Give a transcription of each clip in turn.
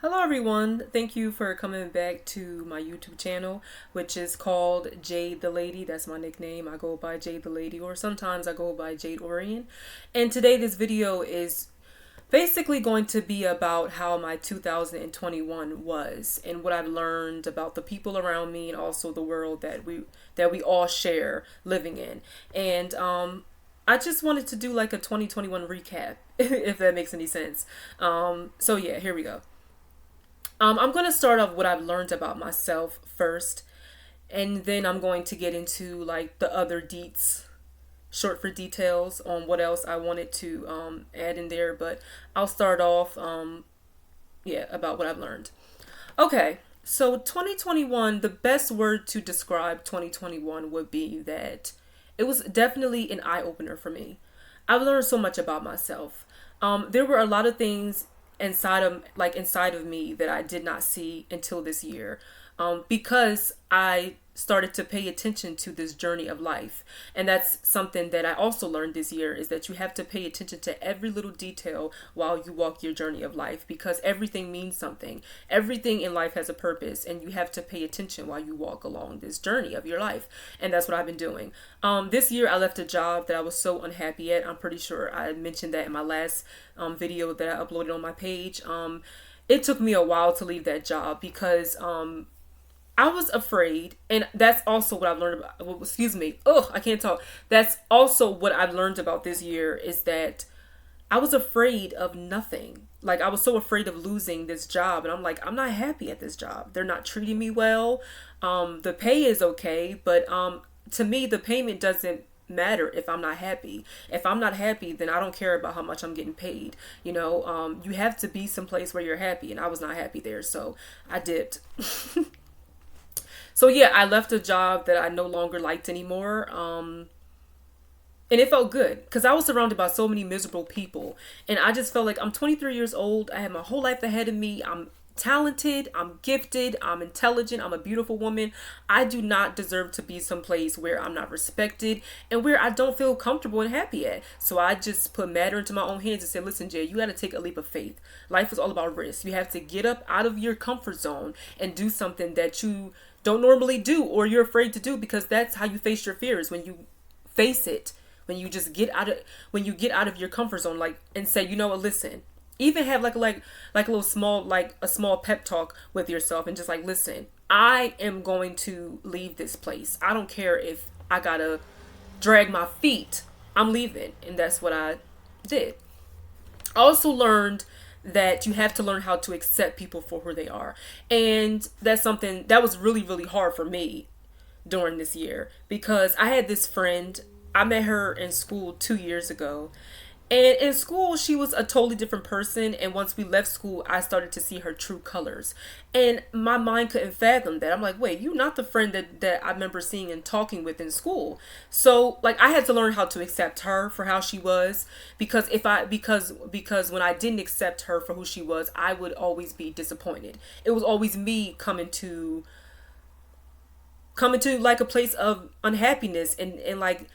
Hello everyone, thank you for coming back to my YouTube channel, which is called Jade the Lady. That's my nickname. I go by Jade the Lady, or sometimes I go by Jade Orion. And today this video is basically going to be about how my 2021 was and what I've learned about the people around me and also the world that we all share living in. And I just wanted to do like a 2021 recap, if that makes any sense. So yeah, here we go. I'm going to start off what I've learned about myself first, and then I'm going to get into like the other deets, short for details on what else I wanted to add in there. But I'll start off, yeah, about what I've learned. Okay, so 2021, the best word to describe 2021 would be that it was definitely an eye opener for me. I've learned so much about myself. There were a lot of things inside of me that I did not see until this year, because I started to pay attention to this journey of life. And that's something that I also learned this year, is that you have to pay attention to every little detail while you walk your journey of life, because everything means something. Everything in life has a purpose, and you have to pay attention while you walk along this journey of your life. And that's what I've been doing. This year I left a job that I was so unhappy at. I'm pretty sure I mentioned that in my last video that I uploaded on my page. It took me a while to leave that job because I was afraid, and that's also what I've learned about. Well, excuse me. Oh, I can't talk. That's also what I've learned about this year, is that I was afraid of nothing. Like, I was so afraid of losing this job, and I'm like, I'm not happy at this job. They're not treating me well. The pay is okay, but to me, the payment doesn't matter if I'm not happy. If I'm not happy, then I don't care about how much I'm getting paid. You have to be someplace where you're happy, and I was not happy there, so I dipped. So yeah, I left a job that I no longer liked anymore. And it felt good because I was surrounded by so many miserable people. And I just felt like I'm 23 years old. I have my whole life ahead of me. I'm talented. I'm gifted. I'm intelligent. I'm a beautiful woman. I do not deserve to be someplace where I'm not respected and where I don't feel comfortable and happy at. So I just put matter into my own hands and said, listen, Jay, you got to take a leap of faith. Life is all about risk. You have to get up out of your comfort zone and do something that you don't normally do, or you're afraid to do, because that's how you face your fears. When you face it, when you just get out of your comfort zone, like, and say, you know what, listen, even have like a little small, like a small pep talk with yourself, and just like, listen, I am going to leave this place. I don't care if I gotta drag my feet. I'm leaving. And that's what I did. I also learned that you have to learn how to accept people for who they are. And that's something that was really, really hard for me during this year, because I had this friend. I met her in school 2 years ago. And in school, she was a totally different person. And once we left school, I started to see her true colors. And my mind couldn't fathom that. I'm like, wait, you're not the friend that I remember seeing and talking with in school. So like, I had to learn how to accept her for how she was. Because when I didn't accept her for who she was, I would always be disappointed. It was always me coming to like a place of unhappiness and like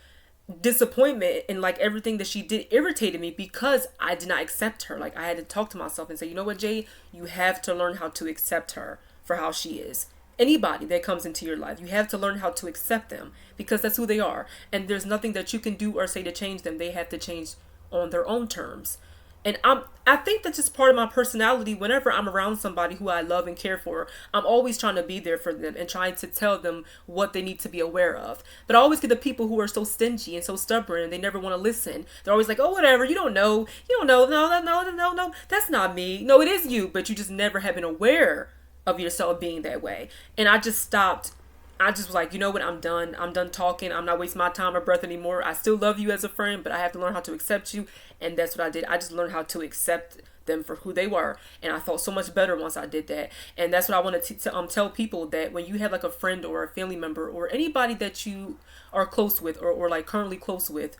disappointment, and like everything that she did irritated me because I did not accept her. Like, I had to talk to myself and say, you know what, Jay, you have to learn how to accept her for how she is. Anybody that comes into your life, you have to learn how to accept them, because that's who they are, and there's nothing that you can do or say to change them. They have to change on their own terms. And I think that's just part of my personality. Whenever I'm around somebody who I love and care for, I'm always trying to be there for them and trying to tell them what they need to be aware of. But I always get the people who are so stingy and so stubborn, and they never want to listen. They're always like, oh, whatever, you don't know. You don't know. No, no, no, no, no. That's not me. No, it is you. But you just never have been aware of yourself being that way. And I just stopped. I just was like, you know what, I'm done. I'm done talking. I'm not wasting my time or breath anymore. I still love you as a friend, but I have to learn how to accept you. And that's what I did. I just learned how to accept them for who they were. And I felt so much better once I did that. And that's what I want to tell people, that when you have like a friend or a family member or anybody that you are close with, or like currently close with,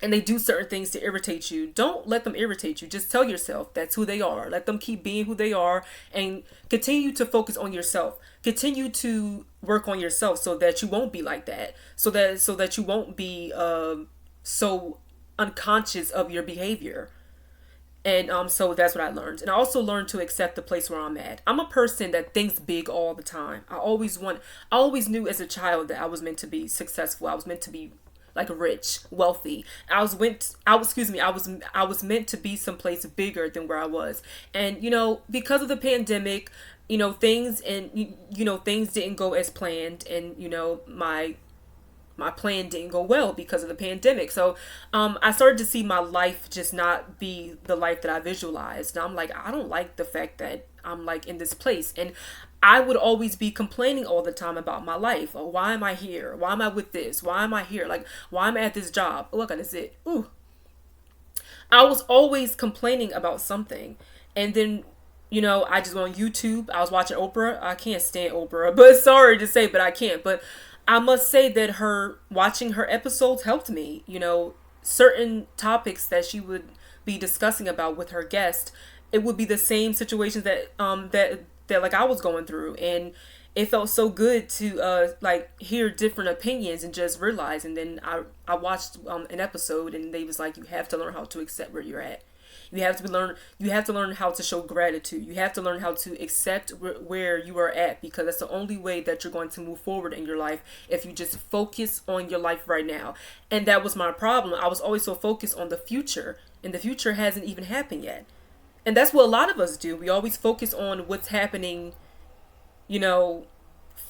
and they do certain things to irritate you, don't let them irritate you. Just tell yourself that's who they are. Let them keep being who they are, and continue to focus on yourself. Continue to work on yourself so that you won't be like that. So that you won't be so unconscious of your behavior. And so that's what I learned. And I also learned to accept the place where I'm at. I'm a person that thinks big all the time. I always knew as a child that I was meant to be successful. I was meant to be like rich, wealthy. I was meant to be someplace bigger than where I was. And because of the pandemic, things didn't go as planned, and my plan didn't go well because of the pandemic. So I started to see my life just not be the life that I visualized. And I'm like, I don't like the fact that I'm like in this place. And I would always be complaining all the time about my life. Oh, why am I here? Why am I with this? Why am I here? Like, why am I at this job? Oh, look, that's it. Ooh. I was always complaining about something. And then I just went on YouTube. I was watching Oprah. I can't stand Oprah, but sorry to say, but I can't. But I must say that watching her episodes helped me. Certain topics that she would be discussing about with her guest, it would be the same situations that like I was going through, and it felt so good to like hear different opinions and just realize. And then I watched an episode, and they was like, you have to learn how to accept where you're at. You have to learn how to show gratitude. You have to learn how to accept where you are at, because that's the only way that you're going to move forward in your life, if you just focus on your life right now. And that was my problem. I was always so focused on the future, and the future hasn't even happened yet. And that's what a lot of us do. We always focus on what's happening,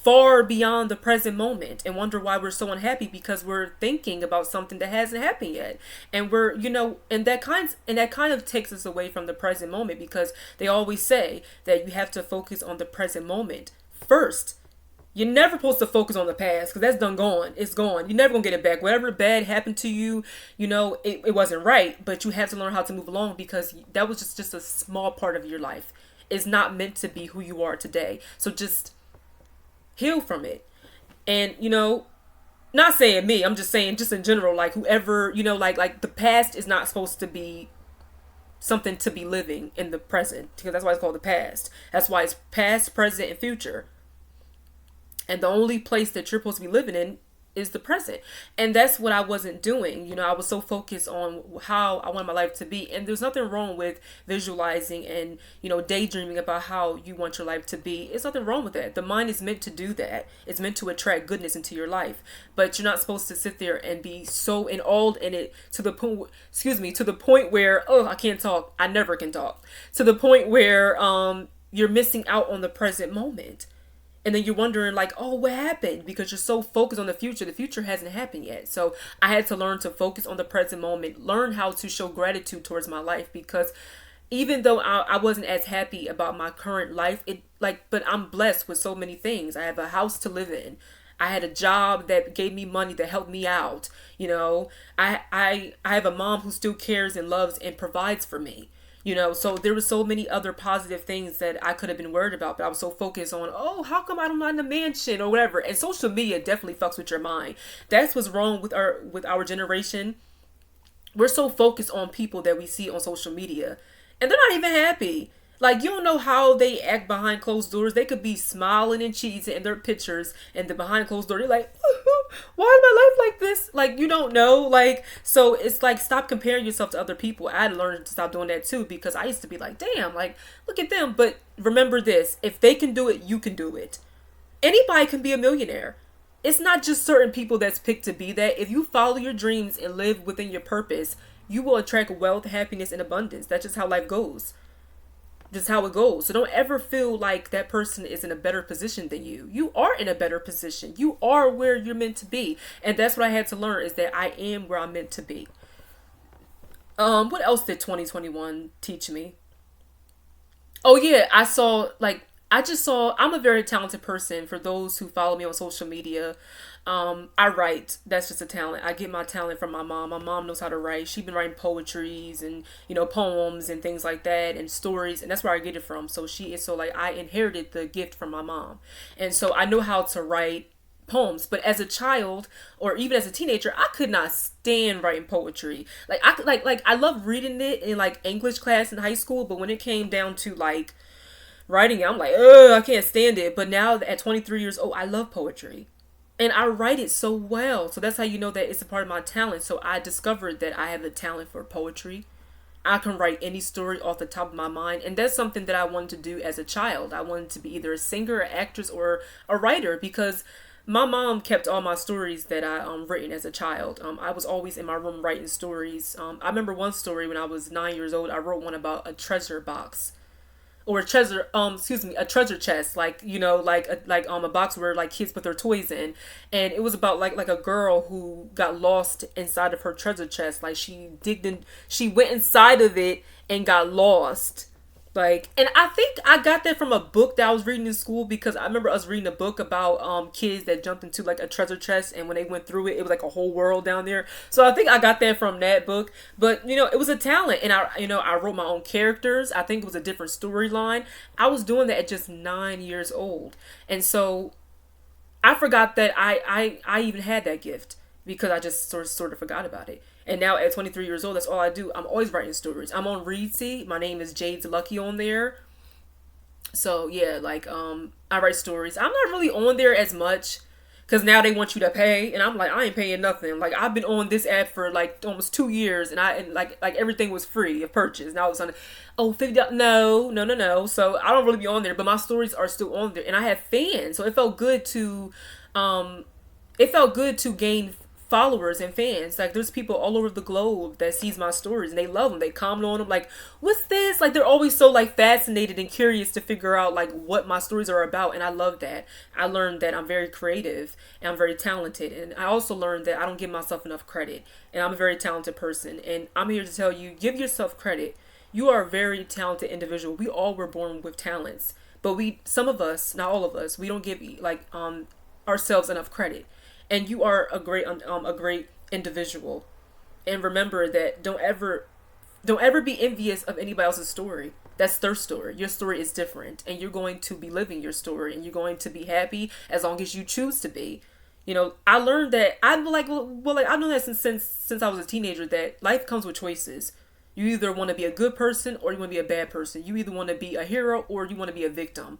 far beyond the present moment, and wonder why we're so unhappy, because we're thinking about something that hasn't happened yet. And and that kind of takes us away from the present moment, because they always say that you have to focus on the present moment first. You're never supposed to focus on the past, because that's done gone. It's gone. You're never going to get it back. Whatever bad happened to you, it wasn't right, but you have to learn how to move along, because that was just a small part of your life. It's not meant to be who you are today. So just heal from it. And not saying me, I'm just saying just in general, like whoever, like the past is not supposed to be something to be living in the present, because that's why it's called the past. That's why it's past, present, and future. And the only place that you're supposed to be living in is the present. And that's what I wasn't doing. I was so focused on how I wanted my life to be. And there's nothing wrong with visualizing and, daydreaming about how you want your life to be. There's nothing wrong with that. The mind is meant to do that. It's meant to attract goodness into your life. But you're not supposed to sit there and be so enthralled in it to the point where, oh, I can't talk. I never can talk. To the point where you're missing out on the present moment. And then you're wondering like, oh, what happened? Because you're so focused on the future. The future hasn't happened yet. So I had to learn to focus on the present moment, learn how to show gratitude towards my life, because even though I wasn't as happy about my current life, but I'm blessed with so many things. I have a house to live in. I had a job that gave me money, that helped me out. I have a mom who still cares and loves and provides for me. So there were so many other positive things that I could have been worried about, but I was so focused on, oh, how come I'm not in a mansion or whatever. And social media definitely fucks with your mind. That's what's wrong with our generation. We're so focused on people that we see on social media, and they're not even happy. Like, you don't know how they act behind closed doors. They could be smiling and cheesing in their pictures, and the behind closed door, they're like, why is my life like this? Like, you don't know. Like, so it's like, stop comparing yourself to other people. I had to learn to stop doing that too, because I used to be like, damn, like, look at them. But remember this, if they can do it, you can do it. Anybody can be a millionaire. It's not just certain people that's picked to be that. If you follow your dreams and live within your purpose, you will attract wealth, happiness, and abundance. That's just how life goes. Just how it goes. So don't ever feel like that person is in a better position than you. You are in a better position. You are where you're meant to be. And that's what I had to learn, is that I am where I'm meant to be. What else did 2021 teach me? Oh yeah, I'm a very talented person. For those who follow me on social media, I write. That's just a talent. I get my talent from my mom. My mom knows how to write. She's been writing poetries and, poems and things like that, and stories. And that's where I get it from. So I inherited the gift from my mom. And so I know how to write poems. But as a child, or even as a teenager, I could not stand writing poetry. I love reading it in like English class in high school. But when it came down to like writing it, I'm like, ugh, I can't stand it. But now at 23 years old, I love poetry. And I write it so well. So that's how you know that it's a part of my talent. So I discovered that I have a talent for poetry. I can write any story off the top of my mind. And that's something that I wanted to do as a child. I wanted to be either a singer, an actress, or a writer, because my mom kept all my stories that I written as a child. I was always in my room writing stories. I remember one story when I was 9 years old. I wrote one about a treasure box, or a treasure chest, like, a box where like kids put their toys in. And it was about like a girl who got lost inside of her treasure chest. Like, she went inside of it and got lost. Like, and I think I got that from a book that I was reading in school, because I remember us reading a book about kids that jumped into like a treasure chest, and when they went through it, it was like a whole world down there. So I think I got that from that book. But it was a talent, and I wrote my own characters. I think it was a different storyline. I was doing that at just 9 years old, and so I forgot that I even had that gift, because I just sort of forgot about it. And now at 23 years old, that's all I do. I'm always writing stories. I'm on Reedsy. My name is Jade's Lucky on there. So yeah, like I write stories. I'm not really on there as much, because now they want you to pay, and I'm like, I ain't paying nothing. Like, I've been on this app for like almost 2 years, and like everything was free of purchase. Now it's on, oh, $50. No. So I don't really be on there, but my stories are still on there, and I have fans. So it felt good to gain followers and fans. Like, there's people all over the globe that sees my stories, and they love them. They comment on them, like, what's this? Like, they're always so like fascinated and curious to figure out like what my stories are about. And I love that. I learned that I'm very creative and I'm very talented. And I also learned that I don't give myself enough credit, and I'm a very talented person. And I'm here to tell you, give yourself credit. You are a very talented individual. We all were born with talents, but some of us, not all of us, we don't give like ourselves enough credit. And you are a great individual. And remember that don't ever be envious of anybody else's story. That's their story. Your story is different, and you're going to be living your story, and you're going to be happy as long as you choose to be. I learned that I know that since I was a teenager, that life comes with choices. You either want to be a good person or you want to be a bad person. You either want to be a hero or you want to be a victim.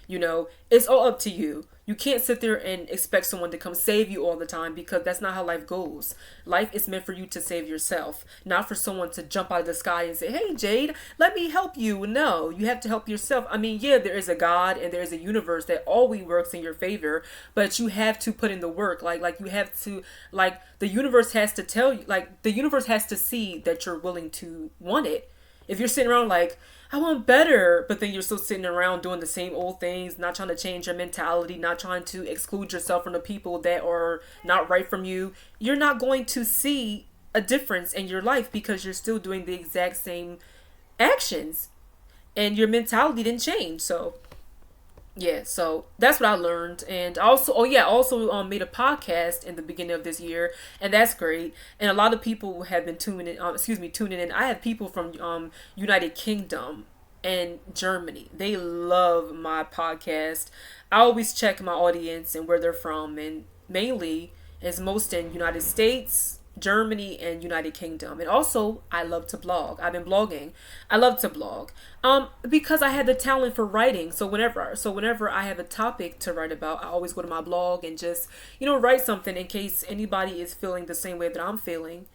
It's all up to you. You can't sit there and expect someone to come save you all the time, because that's not how life goes. Life is meant for you to save yourself, not for someone to jump out of the sky and say, hey, Jade, let me help you. No, you have to help yourself. I mean, yeah, there is a God and there is a universe that always works in your favor, but you have to put in the work. Like you have to, like, the universe has to tell you, like, the universe has to see that you're willing to want it. If you're sitting around like, I want better, but then you're still sitting around doing the same old things, not trying to change your mentality, not trying to exclude yourself from the people that are not right from you, you're not going to see a difference in your life, because you're still doing the exact same actions and your mentality didn't change. So yeah, so that's what I learned. And also, made a podcast in the beginning of this year, and that's great. And a lot of people have been tuning in. I have people from United Kingdom and Germany. They love my podcast. I always check my audience and where they're from, and mainly it's most in United States, Germany, and United Kingdom. And also, I love to blog. I've been blogging. I love to blog because I had the talent for writing. So whenever I have a topic to write about, I always go to my blog and just write something, in case anybody is feeling the same way that I'm feeling,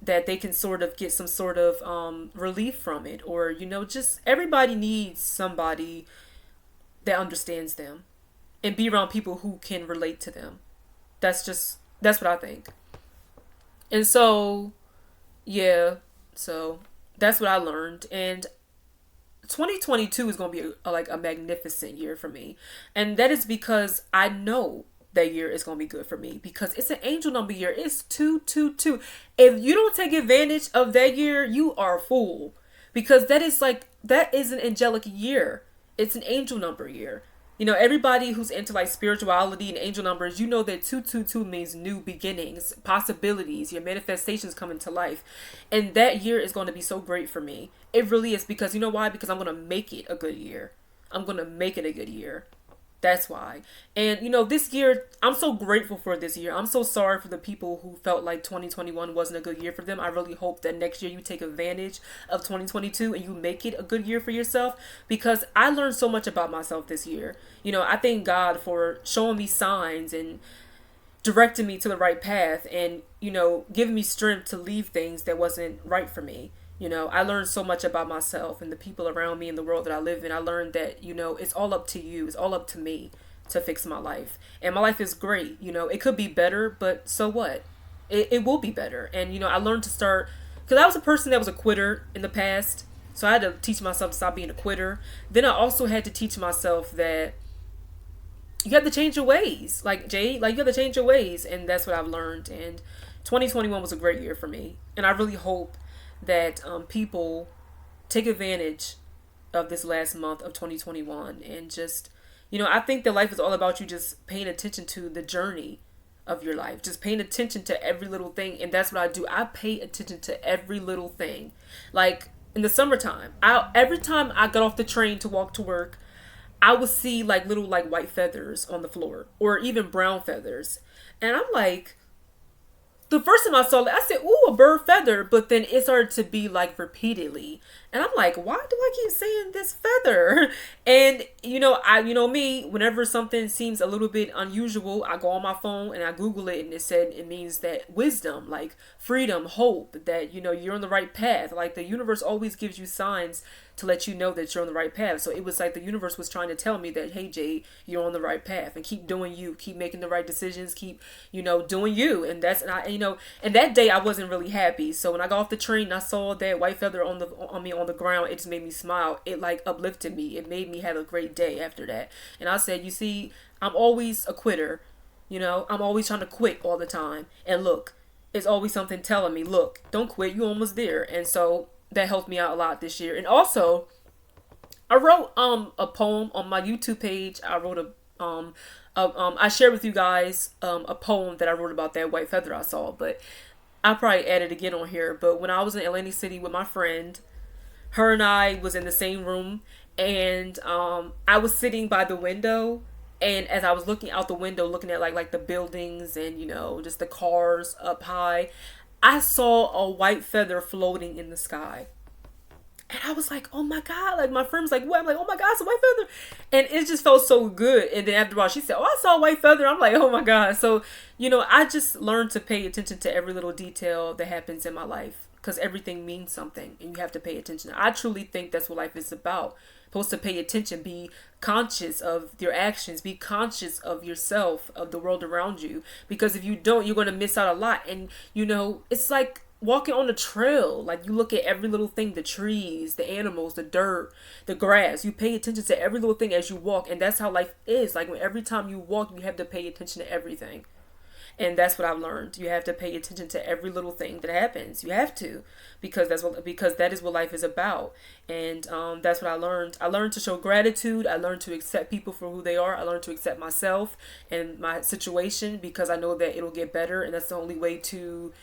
that they can sort of get some sort of relief from it. Or just everybody needs somebody that understands them, and be around people who can relate to them. That's what I think. And so, yeah, so that's what I learned. And 2022 is going to be a magnificent year for me. And that is because I know that year is going to be good for me, because it's an angel number year. It's 222. If you don't take advantage of that year, you are a fool, because that is an angelic year. It's an angel number year. Everybody who's into like spirituality and angel numbers, that 222 means new beginnings, possibilities, your manifestations coming to life. And that year is going to be so great for me. It really is, because you know why? Because I'm going to make it a good year. I'm going to make it a good year. That's why. And this year, I'm so grateful for this year. I'm so sorry for the people who felt like 2021 wasn't a good year for them. I really hope that next year you take advantage of 2022 and you make it a good year for yourself, because I learned so much about myself this year. I thank God for showing me signs and directing me to the right path, and giving me strength to leave things that wasn't right for me. You know, I learned so much about myself and the people around me and the world that I live in. I learned that, you know, it's all up to you. It's all up to me to fix my life. And my life is great. You know, it could be better, but so what? It will be better. And, you know, I learned to start, because I was a person that was a quitter in the past. So I had to teach myself to stop being a quitter. Then I also had to teach myself that you have to change your ways. Like, Jade, like, you have to change your ways. And that's what I've learned. And 2021 was a great year for me. And I really hope that people take advantage of this last month of 2021 and just, you know, I think that life is all about you just paying attention to the journey of your life, just paying attention to every little thing. And that's what I do. I pay attention to every little thing. Like in the summertime, every time I got off the train to walk to work, I would see like little like white feathers on the floor or even brown feathers. And I'm like, the first time I saw it, I said, "Ooh, a bird feather," but then it started to be like repeatedly, and I'm like, "Why do I keep saying this feather?" And you know me, whenever something seems a little bit unusual, I go on my phone and I Google it, and it said it means that wisdom, like freedom, hope, that you know you're on the right path. Like the universe always gives you signs to let you know that you're on the right path. So it was like the universe was trying to tell me that, hey, Jade, you're on the right path, and keep doing you, keep making the right decisions, keep, you know, doing you. And that's, and I, you know, and that day I wasn't really happy. So when I got off the train and I saw that white feather on the ground, it just made me smile. It like uplifted me. It made me have a great day after that. And I said, you see, I'm always a quitter. You know, I'm always trying to quit all the time. And look, it's always something telling me, look, don't quit. You're almost there. And so that helped me out a lot this year. And also, I wrote a poem on my YouTube page. I wrote I shared with you guys a poem that I wrote about that white feather I saw, but I'll probably add it again on here. But when I was in Atlantic City with my friend, her and I was in the same room, and I was sitting by the window, and as I was looking out the window, looking at like the buildings and, you know, just the cars up high, I saw a white feather floating in the sky. And I was like, oh my God. Like my friend was like, what? I'm like, oh my God, it's a white feather. And it just felt so good. And then after a while, she said, oh, I saw a white feather. I'm like, oh my God. So, you know, I just learned to pay attention to every little detail that happens in my life, because everything means something and you have to pay attention. I truly think that's what life is about. Supposed to pay attention, be conscious of your actions, be conscious of yourself, of the world around you, because if you don't, you're going to miss out a lot. And you know, it's like walking on a trail. Like you look at every little thing, the trees, the animals, the dirt, the grass. You pay attention to every little thing as you walk, and that's how life is. Like when every time you walk, you have to pay attention to everything. And that's what I've learned. You have to pay attention to every little thing that happens. You have to, because that is what life is about. And that's what I learned. I learned to show gratitude. I learned to accept people for who they are. I learned to accept myself and my situation, because I know that it'll get better, and that's the only way to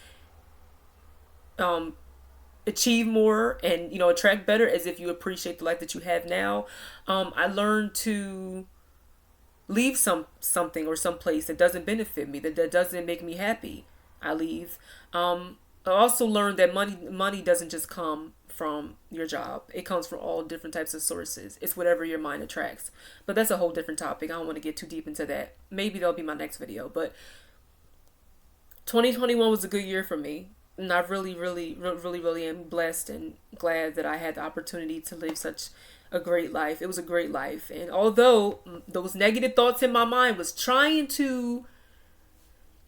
achieve more and, you know, attract better, as if you appreciate the life that you have now. I learned to leave something or some place that doesn't benefit me, that doesn't make me happy. I leave. I also learned that money doesn't just come from your job. It comes from all different types of sources. It's whatever your mind attracts. But that's a whole different topic. I don't want to get too deep into that. Maybe that'll be my next video. But 2021 was a good year for me. And I really am blessed and glad that I had the opportunity to live such a great life. It was a great life. And although those negative thoughts in my mind was trying to,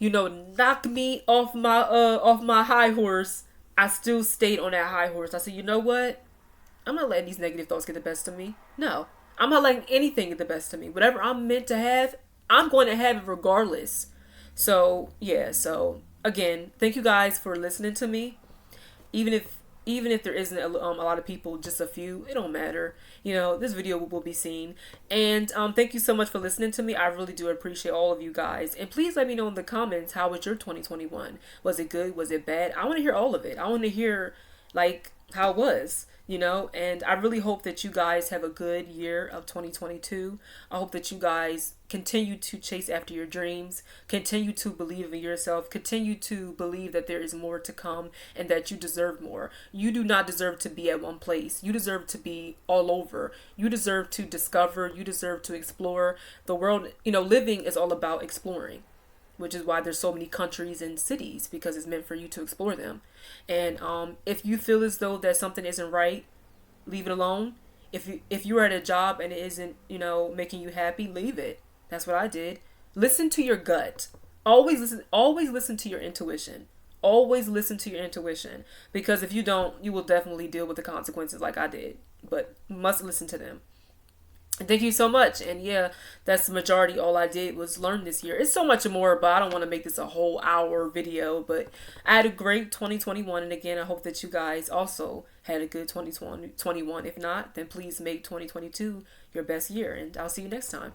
you know, knock me off my high horse, I still stayed on that high horse. I said, you know what? I'm not letting these negative thoughts get the best of me. No, I'm not letting anything get the best of me. Whatever I'm meant to have, I'm going to have it regardless. So yeah, so again, thank you guys for listening to me. Even if there isn't a lot of people, just a few, it don't matter. You know, this video will be seen. And thank you so much for listening to me. I really do appreciate all of you guys. And please let me know in the comments, how was your 2021? Was it good? Was it bad? I want to hear all of it. I want to hear like how it was, you know. And I really hope that you guys have a good year of 2022. I hope that you guys continue to chase after your dreams, continue to believe in yourself, continue to believe that there is more to come and that you deserve more. You do not deserve to be at one place. You deserve to be all over. You deserve to discover. You deserve to explore the world. You know, living is all about exploring. which is why there's so many countries and cities, because it's meant for you to explore them. And if you feel as though that something isn't right, leave it alone. If you're at a job and it isn't, making you happy, leave it. That's what I did. Listen to your gut. Always listen to your intuition. Always listen to your intuition, because if you don't, you will definitely deal with the consequences like I did. But must listen to them. Thank you so much. And yeah, that's the majority. All I did was learn this year. It's so much more, but I don't want to make this a whole hour video. But I had a great 2021. And again, I hope that you guys also had a good 2021. If not, then please make 2022 your best year. And I'll see you next time.